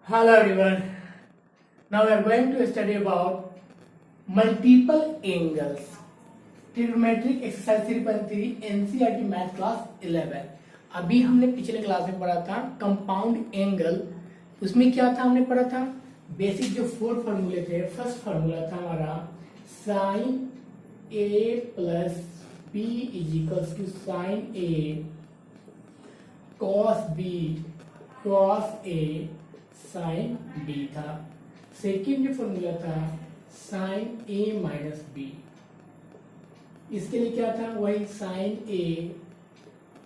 Hello everyone. Now we are going to study about multiple angles. Trigonometric exercise 3.3 NCERT math class 11. अभी हमने पिछले class में पढ़ा था कंपाउंड एंगल. उसमें क्या था हमने पढ़ा था बेसिक जो 4 फॉर्मूले थे. फर्स्ट फॉर्मूला था हमारा sine A plus B is equals to sine A cos B cos A sine B था. सेकेंड जो फॉर्मूला था साइन ए माइनस बी. इसके लिए क्या था वही sine A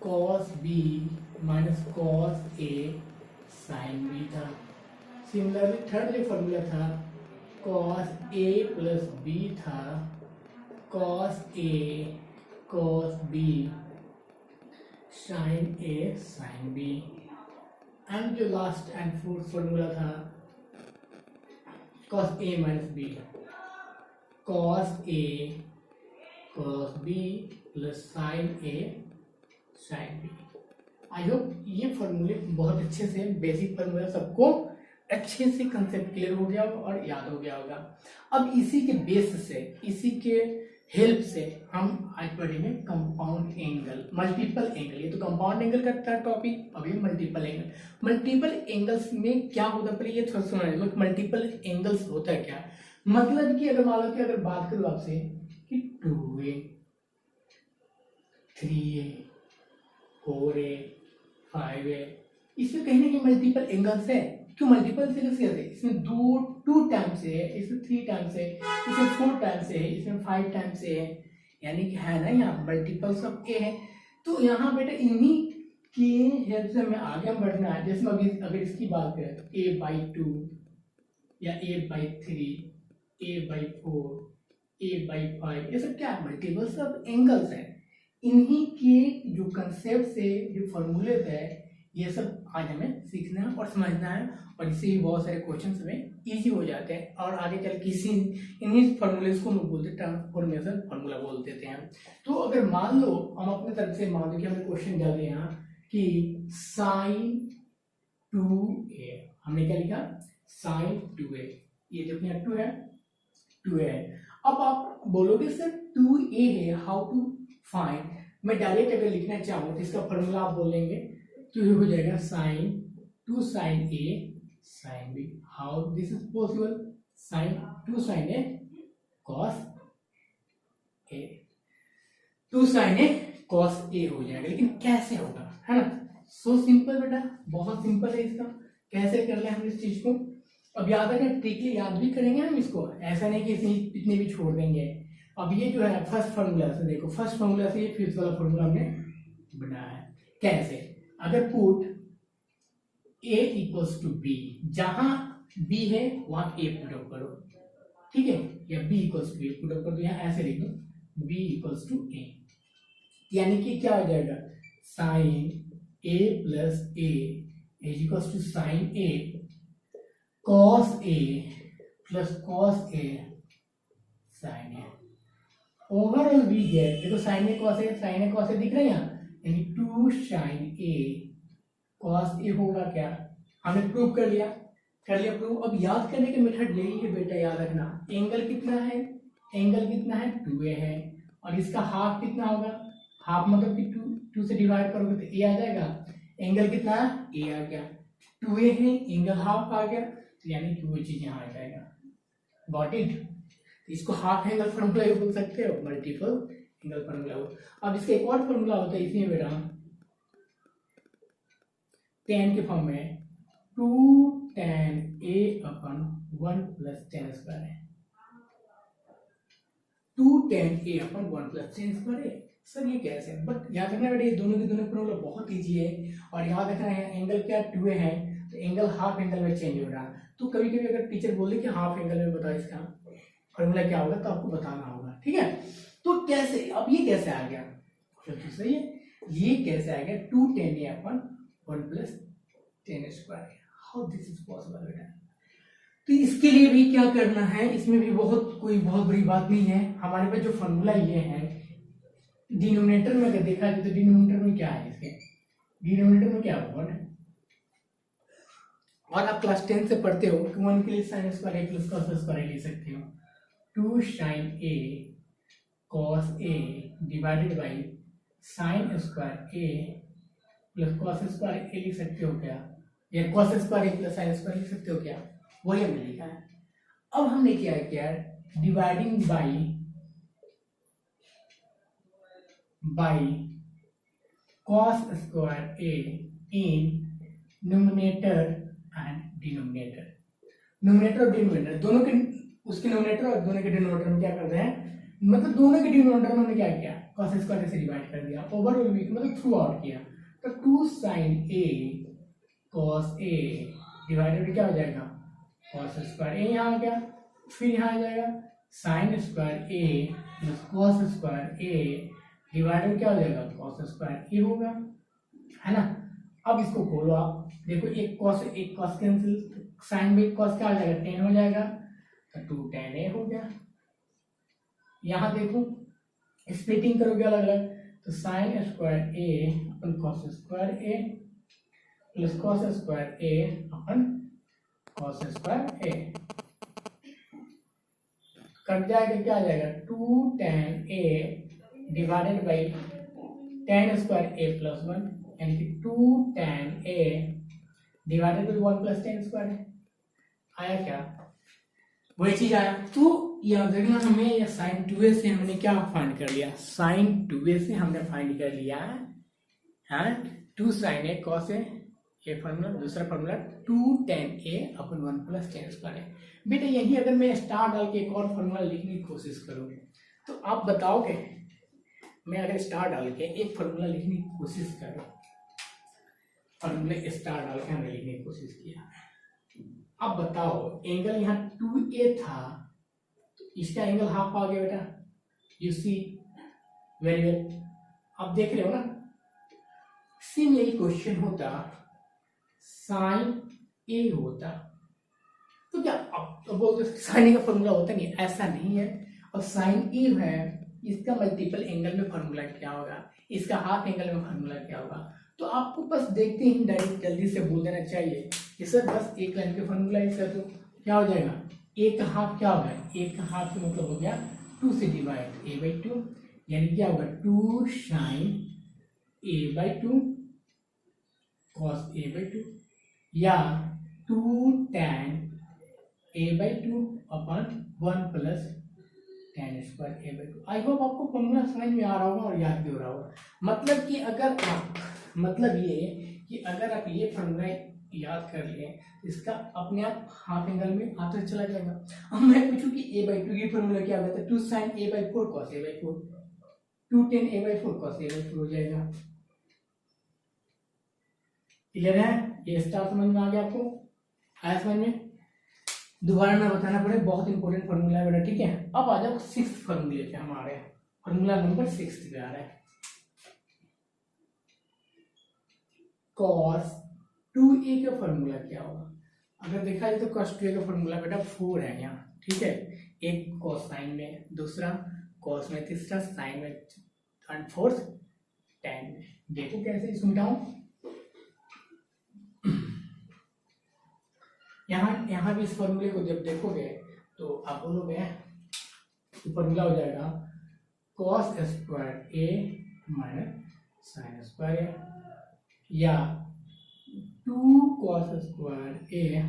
cos B minus cos A sine B था. सिमिलरली थर्ड जो फॉर्मूला था कॉस ए प्लस बी था cos A cos B sine A sine B. And जो लास्ट एंड फोर्थ फॉर्मूला था cos a minus b cos a cos b plus sin a sin b. I hope ये फॉर्मूले बहुत अच्छे से basic formula सबको अच्छे से कंसेप्ट क्लियर हो गया होगा और याद हो गया होगा. अब इसी के बेस से इसी के हेल्प से हम आज पढ़ेंगे कंपाउंड एंगल मल्टीपल एंगल. ये तो कंपाउंड एंगल का था टॉपिक. अभी मल्टीपल एंगल. मल्टीपल एंगल्स में क्या होता है पहले ये थोड़ा सुना लो. मल्टीपल एंगल्स होता है क्या मतलब कि अगर मान लो कि अगर बात करूं आपसे कि 2a 3a 4a 5a इसमें कहीं ना कहीं मल्टीपल एंगल्स है. क्यों मल्टीपल एंगल्स कैसे? इसमें टू टाइम्स है, इसमें 3 टाइम्स है, इसमें 4 टाइम्स है, इसमें 5 टाइम्स है. यानी कि है ना यहाँ मल्टीपल्स ऑफ ए है. तो यहाँ बेटा इन्हीं की हेल्प से हमें आगे बढ़ना है. जैसे अभी अगर इसकी बात करें तो a/2 या a/3 a/4 a/5 ये सब क्या है मल्टीपल्स ऑफ एंगल्स है. इन्हीं के जो कंसेप्ट से जो फॉर्मूले है ये सब आज हमें सीखना है और समझना है. और इससे ही बहुत सारे क्वेश्चन हमें इजी हो जाते हैं और आगे चल किसी इन्हीं फॉर्मूलेस को हम बोलते हैं ट्रांसफॉर्मेशन फार्मूला बोल देते हैं. तो अगर मान लो हम अपने तरफ से मान लो कि हमें क्वेश्चन डाले यहाँ कि साइन 2a हमने क्या लिखा साइन 2a. ये देखो यहाँ 2 है 2a है. अब आप बोलोगे सर 2a है हाउ टू फाइंड. मैं डायरेक्ट अगर लिखना चाहूँ तो इसका फॉर्मूला आप बोलेंगे तो ये हो जाएगा sine 2 sine a sine b. How this is possible. Sine 2 sine a cos a 2 sine a cos a हो जाएगा. लेकिन कैसे होगा है ना. सो सिंपल बेटा बहुत सिंपल है. इसका कैसे कर ले हम इस चीज को. अब याद है ट्रिकली याद भी करेंगे हम इसको. ऐसा नहीं कि इतने भी छोड़ देंगे. अब ये जो है फर्स्ट फॉर्मूला से देखो फर्स्ट फॉर्मूला से ये फिफ्थ वाला फॉर्मूला हमने बनाया है. कैसे अगर put a equals to b जहां b है वहां a पुट अप करो. ठीक है या b equals to a put up कर दो. यहाँ ऐसे लिख दो b इक्वल्स टू a. यानी कि क्या हो जाएगा sine a plus a is equals to sine a cos a plus cos a sine a. Overall we get देखो साइन a कॉस a दिख रहे हैं यहाँ. यानी 2 साइन a कॉस ए होगा क्या. हमने प्रूव कर लिया प्रूव. अब याद करने का मेथड यही है बेटा. याद रखना एंगल कितना है 2a है और इसका हाफ कितना होगा. हाफ मतलब कि 2 से डिवाइड करोगे तो a आ जाएगा. एंगल कितना है a आ गया. 2a है एंगल हाफ आ गया तो यानी कि वो चीज यहाँ आ जाएगा. Got it. इसको हाफ एंगल फॉर्मूला बोल सकते हो मल्टीपल एंगल फॉर्मूला. अब इसका एक और फॉर्मूला होता है इसमें बेटा tan के फॉर्म में 2 tan a upon 1 plus tan square है. 2 tan a upon 1 plus tan square है. सर ये कैसे. बट याद रखना बेटा ये दोनों के दोनों फॉर्मूला बहुत इजी है. और याद रखना है एंगल क्या 2a है तो एंगल हाफ एंगल में चेंज हो रहा है. तो कभी कभी अगर टीचर बोले कि हाफ एंगल में बताओ इसका फॉर्मूला क्या होगा तो आपको बताना होगा. ठीक है. तो कैसे अब ये कैसे आ गया तो सही है. ये कैसे आ गया 2 tan a upon 1 plus tan square. How this is possible बेटा. तो इसके लिए भी क्या करना है. इसमें भी कोई बहुत बड़ी बात नहीं है. हमारे पास जो फॉर्मूला ये है डिनोमिनेटर में अगर देखा जाए तो डिनोमिनेटर में क्या है. इसके डिनोमिनेटर में क्या होगा और आप क्लास 10 से पढ़ते हो कि 1 के लिए sine square A plus cos square A ले सकते हो। 2 sine A cos A divided by sine square A plus cos square A लिख सकते हो क्या, या cos square A plus sine square लिख सकते हो क्या, वही हमने लिखा है। अब हमने क्या है क्या, dividing by cos square A in numerator and denominator. Numerator और डिनोमिनेटर दोनों के, उसके न्यूमरेटर और दोनों के डिनोमिनेटर में क्या करते हैं, मतलब दोनों के डिनोमिनेटर में हमने क्या किया, cos स्क्वायर से डिवाइड कर दिया, ओवरऑल मतलब थ्रू आउट किया। तो 2 sin a cos a divided क्या हो जाएगा, cos स्क्वायर a यहाँ आ गया, फिर यहाँ आ जाएगा sin square a plus cos square a divided क्या हो जाएगा, cos स्क्वायर a होगा, है ना। अब इसको खोलो आप, देखो एक cos कैंसिल, साइन में cos क्या हो जाएगा, 10 हो जाएगा, तो 2 tan a हो गया। यहाँ देखो स्प्लिटिंग करोगे अलग अलग, तो sign square A upon cos square A plus cos square A upon cos square A cut जाएगा, क्या आ जाएगा 2 tan a divided by tan square A plus 1, यानी कि 2 tan a divided by 1 plus tan square आया क्या, वही चीज आया। तो याद रखना हमें या साइन 2a से हमने क्या फाइंड कर लिया, साइन 2a से हमने फाइंड कर लिया है 2 sin a cos a, ये फॉर्मूला, दूसरा formula 2 tan a upon 1 plus tan square है। बेटा यही अगर मैं स्टार डाल के एक और फॉर्मूला लिखने की कोशिश करूँ तो आप बताओगे, मैं अगर स्टार डाल के एक फॉर्मूला लिखने की कोशिश करूँ, फॉर्मूला स्टार डाल के हमने लिखने की कोशिश किया, अब बताओ एंगल यहाँ 2a था, तो इसका एंगल हाफ आ गया बेटा, यू सी वेरी वेल, आप देख रहे हो ना। सेम यही क्वेश्चन होता साइन ए होता, तो क्या अब तो बोलते साइन ए का फॉर्मूला होता नहीं, ऐसा नहीं है। और साइन ए है, इसका मल्टीपल एंगल में फॉर्मूला क्या होगा, इसका हाफ एंगल में फॉर्मूला क्या होगा, तो आपको बस देखते ही डायरेक्ट जल्दी से बोल देना चाहिए कि सर बस एक लाइन के फॉर्मूला इसका, तो क्या हो जाएगा, एक हाफ क्या होगा, एक हाफ का मतलब हो गया 2 से डिवाइड a बाई 2, यानी क्या होगा 2 sin a by 2 cos a by 2, या 2 tan a by 2 upon 1 plus tan square a by 2। I hope आपको फॉर्मूला समझ में आ रहा होगा और याद भी हो रहा होगा। मतलब कि अगर आप, मतलब ये कि अगर आप ये फॉर्मूला याद कर लें, इसका अपने आप हाफ एंगल में आता चला जाएगा। अब मैं पूछूं कि a बाई 2 की फॉर्मूला क्या होता है, 2 sin a by 4 cos a by 4, 2 tan a by 4 cos a by 4 हो जाएगा। क्लियर है, ये स्टार समझ में आ गया आपको, आया समझ में, दोबारा ना बताना पड़े, बहुत इंपॉर्टेंट फॉर्मूला है बेटा, ठीक है। अब आ जाओ 6th फॉर्मूले पे, हम आ रहे हैं फॉर्मूला नंबर 6 पे आ रहा है, cos 2a का फॉर्मूला क्या होगा। अगर देखा जाए तो cos 2a का फॉर्मूला बेटा 4 है यहाँ, ठीक है, एक cos साइन में, दूसरा cos में, तीसरा साइन में, एंड फोर्थ tan में। देखो कैसे समझाऊं, यहाँ भी इस फॉर्मूले को जब देखोगे तो आप बोलोगे तो फॉर्मूला हो जाएगा cos square a minus sine square a, या 2 cos स्क्वायर a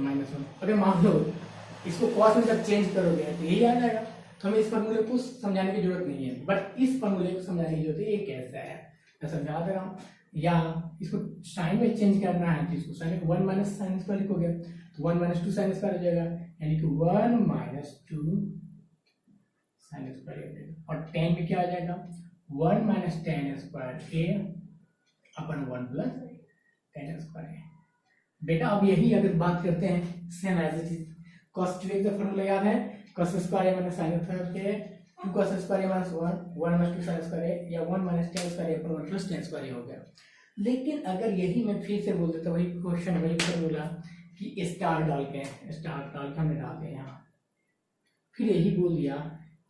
माइनस 1। अगर मान लो इसको cos में जब चेंज करोगे तो यही आ जाएगा, तो हमें इस फॉर्मूले को समझाने की जरूरत नहीं है, बट इस फॉर्मूले को समझाने की जरूरत है, ये कैसा है मैं समझा दे रहा हूँ। या इसको साइन में चेंज करना है तो इसको साइन 1 माइनस साइन स्क्वायर लिखोगे तो 1 माइनस 2 साइन स्क्वायर हो जाएगा, यानी कि 1 माइनस 2 साइन स्क्वायर हो जाएगा। और tan में क्या हो जाएगा 1 minus tan square a upon 1 plus tan square a। बेटा अब यही अगर बात करते हैं same as it is, cos 2a का फॉर्मूला याद है, cos square a minus sine square a, 2 cos square a minus 1 minus 2 sine square a, या 1 minus tan square a upon 1 plus tan square a हो गया। लेकिन अगर यही मैं फिर से बोल देता, वही क्वेश्चन वही फॉर्मूला कि स्टार डाल के हमने डाल दिया यहाँ, फिर यही बोल दिया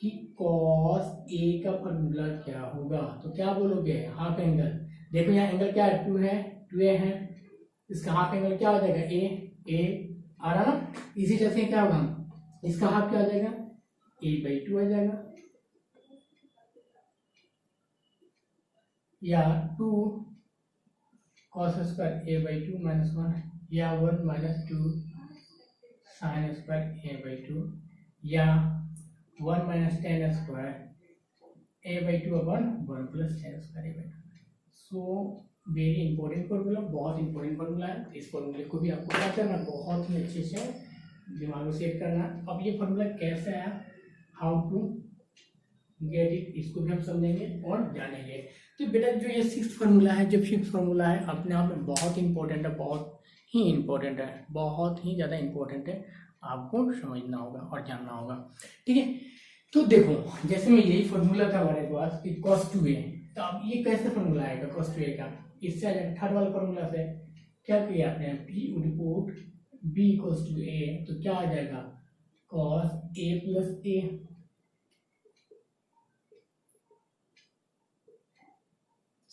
कि cos a का फॉर्मूला क्या होगा, तो क्या बोलोगे हाफ एंगल। देखो यहाँ एंगल क्या है 2 है, 2a है, इसका हाफ एंगल क्या हो जाएगा, ए आ रहा ना, इसी तरह से क्या होगा, इसका हाफ क्या हो जाएगा, a/2 आ जाएगा, या 2 cos स्क्वायर a/2 -1, या 1 - 2 sin स्क्वायर a/2, या 1 - tan स्क्वायर a/2 अपन 1 + tan square a/2। So very important formula, बहुत इंपॉर्टेंट फॉर्मूला है। इस फॉर्मूले को भी आपको क्या करना, बहुत ही अच्छे से दिमाग में सेट करना। अब ये फॉर्मूला कैसे आया, हाउ टू गेट इट, इसको भी हम समझेंगे और जानेंगे। तो बेटा जो ये सिक्स फार्मूला है, जो फिफ्थ फार्मूला है, अपने आप में बहुत इंपॉर्टेंट है, बहुत ही इंपॉर्टेंट है, बहुत ही ज़्यादा इंपॉर्टेंट है, आपको समझना होगा और जानना होगा। ठीक है, तो देखो जैसे में यही फार्मूला था हमारे पास कि cos 2a, तो अब ये कैसे फार्मूला आएगा cos 2a का, इससे आ जाएगा थर्ड वाला फार्मूला से क्या किया आपने, p would put b equals to a, तो क्या आ जाएगा cos a plus a,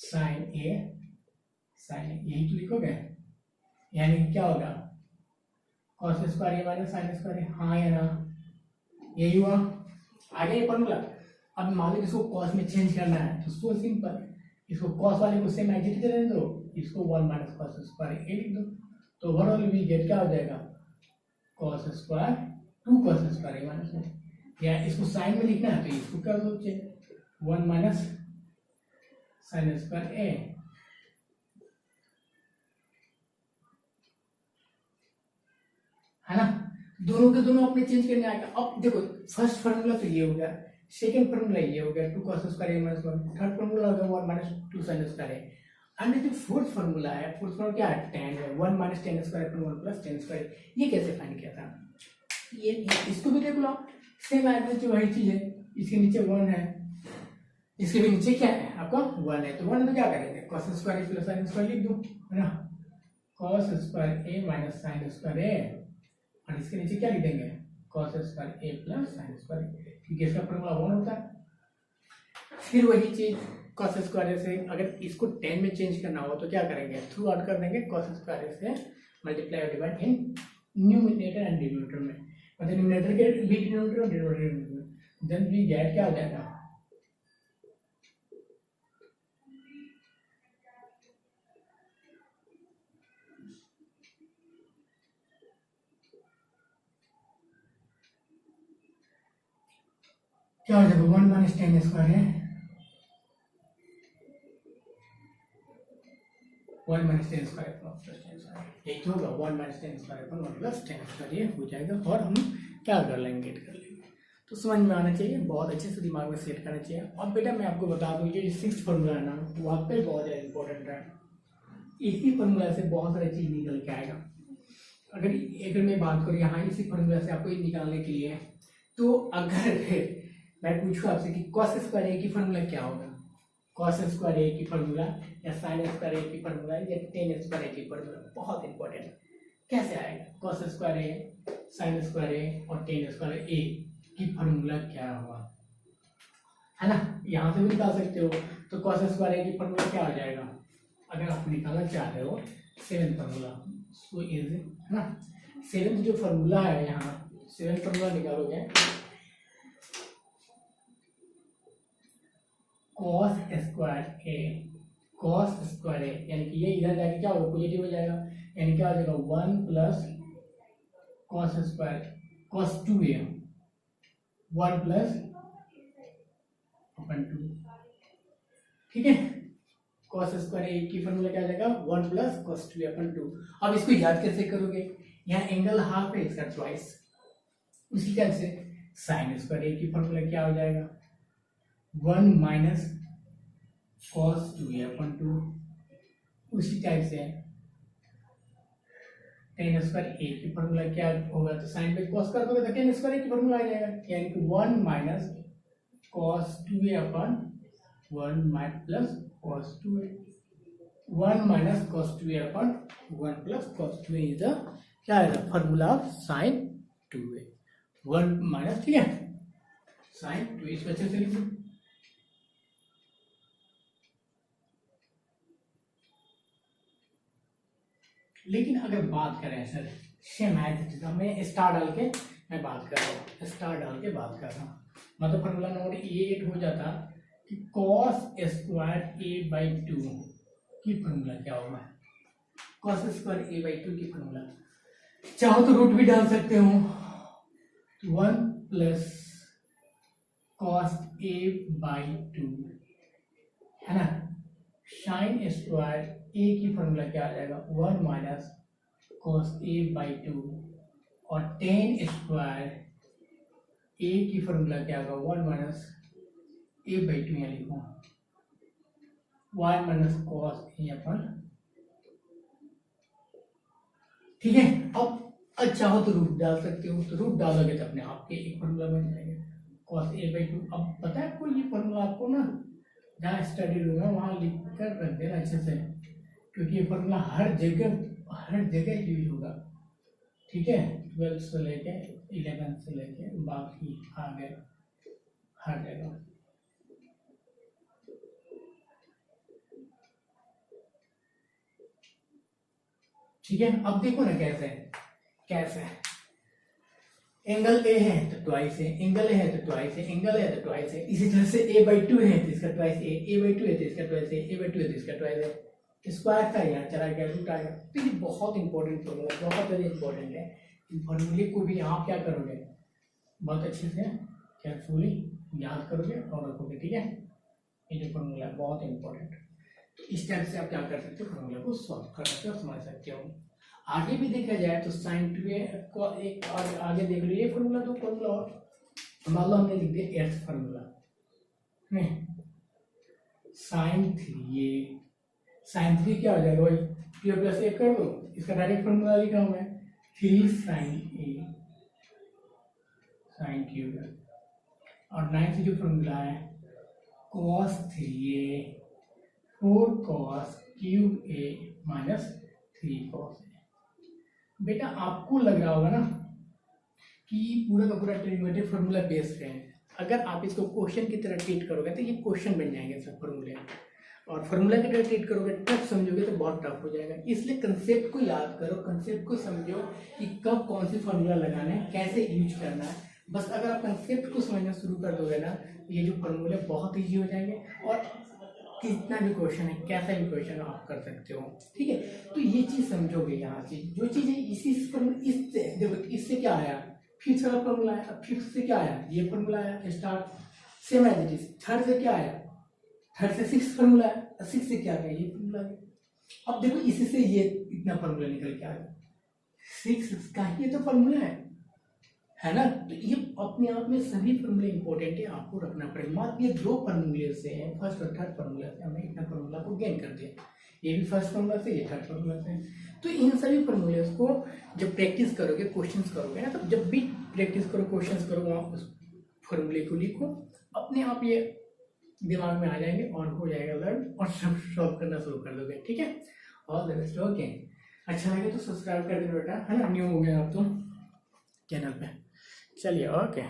sin a यही तो लिखोगे, यानी क्या होगा cos square a minus sin square a, हाँ या ना, यही हुआ, आगे ये फॉर्मूला। अब मान लो इसको cos में चेंज करना है तो सो सिंपल, इसको cos वाले को सेम एज इट इज रहने दो, इसको 1 - cos स्क्वायर a लिख दो, तो ओवरऑल वी गेट क्या हो जाएगा cos square 2 cos square a minus 1, या इसको साइन में लिखना है तो इसको कर दो 1 - sin स्क्वायर a, है ना, दोनों के दोनों अपने चेंज करने आएगा। अब देखो फर्स्ट फार्मूला तो ये हो गया, सेकंड फार्मूला ये हो गया 2 cos square a minus 1, third formula हो गया 1 - 2 sin स्क्वायर a, एंड जो फोर्थ फार्मूला है, फोर्थ फार्मूला क्या है, tan है, 1 - tan square upon 1 + tan square. ये कैसे फाइंड किया था, ये इसको भी देख लो, सेम एज वही चीज है, इसके नीचे 1 है, इसके भी नीचे क्या है आपका 1 है, तो 1 तो क्या करेंगे cos square a + sin square लिख दो, है ना, cos square a minus sin square a, और इसके नीचे क्या लिख देंगे cos square a + sin square a, क्योंकि इसका फॉर्मूला 1 होता है। फिर वही चीज cos स्क्वायर से अगर इसको 10 में चेंज करना हो तो क्या करेंगे, थ्रू आउट कर देंगे cos स्क्वायर से मल्टीप्लाई और divide in numerator and denominator में, मतलब न्यूमरेटर के भी डिनोमिनेटर और डिनोमिनेटर में, देन वी गेट क्या हो जाएगा क्या हो जाएगा 1 - tan स्क्वायर है, 1 - tan स्क्वायर + tan स्क्वायर, यही तो होगा 1 - tan स्क्वायर 1 + tan स्क्वायर, ये हो जाएगा, और हम क्या कर लेंगे, गेट कर लेंगे। तो समझ में आना चाहिए, बहुत अच्छे से दिमाग में सेट करना चाहिए। अब बेटा मैं आपको बता दूं ये सिक्स फार्मूला है ना, वहाँ पे बहुत ज़्यादा इंपॉर्टेंट है, इसी फार्मूला से बहुत सारी चीज निकल के आएगा। अगर मैं बात करूँ यहाँ इसी फार्मूला से आपको ये निकालने के लिए, तो अगर मैं पूछूं आपसे कि cos स्क्वायर a की फार्मूला क्या होगा, cos स्क्वायर a की फार्मूला या sin स्क्वायर a की फार्मूला या tan स्क्वायर a की फार्मूला, बहुत इंपॉर्टेंट है, कैसे आएगा cos square a, sin square a और tan स्क्वायर a की फार्मूला क्या होगा, है ना, यहाँ से भी निकाल सकते हो। तो cos स्क्वायर a की फार्मूला क्या हो जाएगा, अगर आप निकालना चाह रहे हो सेवन फार्मूला, सो इज, है ना, सेवन जो फार्मूला है यहाँ, सेवन फार्मूला निकालोगे cos स्क्वायर a, यानी कि ये इधर जाके क्या होगा पॉजिटिव हो जाएगा, यानी क्या हो जाएगा 1 + cos स्क्वायर cos 2a 1 + अपन 2, ठीक है, cos स्क्वायर a की फार्मूला क्या आ जाएगा 1 + cos 2a अपन 2। अब इसको याद कैसे करोगे, यहाँ एंगल हाफ है, इसका ट्वाइस, उसी टाइप से sin स्क्वायर a की फार्मूला क्या हो जाएगा 1 - cos 2a अपन 2, उसी टाइप से tan स्क्वायर a की फार्मूला क्या होगा, तो sin पे cos कर दोगे तो tan स्क्वायर a की फार्मूला आ जाएगा, यानी कि 1 - cos 2a upon 1 + cos 2a, 1 - cos 2a upon 1 + cos 2a is the क्या है फार्मूला ऑफ sin 2a, 1 - ठीक है sin 2a, इस वजह से लिख दो। लेकिन अगर बात करें सर सेम एज मैं स्टार डाल के मैं बात कर रहा हूँ, स्टार डाल के बात कर रहा हूँ, मतलब फॉर्मूला नंबर 8 हो जाता कि कॉस स्क्वायर ए बाई 2 की फॉर्मूला क्या होगा, कॉस स्क्वायर ए बाई 2 की फॉर्मूला चाहो तो रूट भी डाल सकते हो, 1 प्लस कॉस ए बाई 2 है ना, साइन स्क्वायर ए की फॉर्मूला क्या आ जाएगा 1 माइनस कॉस ए बाई 2 और टेन स्क्वायर ए की फॉर्मूला क्या होगा 1 माइनस ए बाई 2 यहाँ लिखो 1 माइनस कॉस ए अपन, ठीक है। अब चाहो तो रूट डाल सकते हो, तो रूट डालोगे तो अपने आप के एक फॉर्मूला बन जाएगा कॉस ए बाई 2। अब पता है आपको ये फॉर्मूला आपको ना जहाँ स्टडी रूम है वहाँ लिख कर रख देना अच्छे से, क्योंकि ये फॉर्मूला हर जगह यूज होगा, ठीक है। 12 से लेके 11 से लेके बाकी आगे हर जगह, ठीक है। अब देखो ना कैसे एंगल ए है तो ट्वाइस है, एंगल ए है तो ट्वाइस है, एंगल ए है तो ट्वाइस है। इसी तरह से ए बाई 2 है तो इसका ट्वाइस ए बाई 2 है तो इसका ट्वाइस ए बाई 2 है तो इसका ट्वाइस है। स्क्वायर था यहाँ चला गया रूट आ गया, तो ये बहुत इंपॉर्टेंट फॉर्मूला, बहुत ज़्यादा इंपॉर्टेंट है। इन फॉर्मूले को भी आप क्या करोगे बहुत अच्छे से केयरफुली याद करोगे और रखोगे, ठीक है। ये जो फॉर्मूला है बहुत इंपॉर्टेंट, तो इस टाइप से आप क्या कर सकते हो फॉर्मूला को सॉल्व कर सकते हो, समझ सकते हो। आगे भी देखा जाए तो साइन 2 को एक और आगे देख लो, ये फॉर्मूला तो फॉर्मूला और मान लो हमने लिख दिया एर्थ फॉर्मूला नहीं, साइन 3 ये साइन 3 क्या हो जाएगा भाई क्यू प्लस ए कर दो, इसका डायरेक्ट फॉर्मूला लिख रहा हूँ मैं 3 साइन ए साइन क्यूब, और 9 से जो फॉर्मूला है cos 3a 4 cos क्यूब ए माइनस 3 cos ए। बेटा आपको लग रहा होगा ना कि पूरा का पूरा ट्रिग्नोमेट्रिक फॉर्मूला बेस्ड है, अगर आप इसको क्वेश्चन की तरह ट्रीट करोगे तो ये क्वेश्चन बन जाएंगे सब फॉर्मूले, और फॉर्मूला की तरह ट्रीट करोगे टफ समझोगे तो बहुत टफ हो जाएगा। इसलिए कंसेप्ट को याद करो, कंसेप्ट को समझो कि कब कौन सी फॉर्मूला लगाना है, कैसे यूज करना है। बस अगर आप कंसेप्ट को समझना शुरू कर दोगे ना ये जो फॉर्मूले बहुत ईजी हो जाएंगे, और कितना भी क्वेश्चन है कैसा भी क्वेश्चन आप कर सकते हो, ठीक है। तो ये चीज़ समझोगे, यहाँ से जो चीज़ है इसी इससे देखो, इससे क्या आया फिफ्थ वाला फॉर्मूला आया, अब फिफ्थ से क्या आया ये फॉर्मूला आया star same as it is. Third से क्या आया, थर्ड से सिक्स फॉर्मूला आया, सिक्स से क्या आया ये फॉर्मूला आया। अब देखो इसी से ये इतना फॉर्मूला निकल के आ गया, सिक्स का ये तो फॉर्मूला है ना। तो ये अपने आप में सभी फॉर्मूले इंपॉर्टेंट है, आपको रखना पड़ेगा। मात्र ये दो फॉर्मूले से फर्स्ट और थर्ड फॉर्मूला से हमने इतना फॉर्मूला को गेन कर दिया, ये भी फर्स्ट फॉर्मूला से ये थर्ड फॉर्मूला से। तो इन सभी फॉर्मूले को जब प्रैक्टिस करोगे क्वेश्चंस करोगे ना, तो जब भी प्रैक्टिस करो क्वेश्चंस करो वहाँ उस फॉर्मूले को लिखो, अपने आप ये दिमाग में आ जाएंगे और हो जाएगा लर्न, और सब सॉल्व करना शुरू कर दोगे, ठीक है। All the best, okay. अच्छा लगे तो सब्सक्राइब कर देना बेटा, है ना, न्यू हो गया आप तो चैनल पे। चलिए ओके।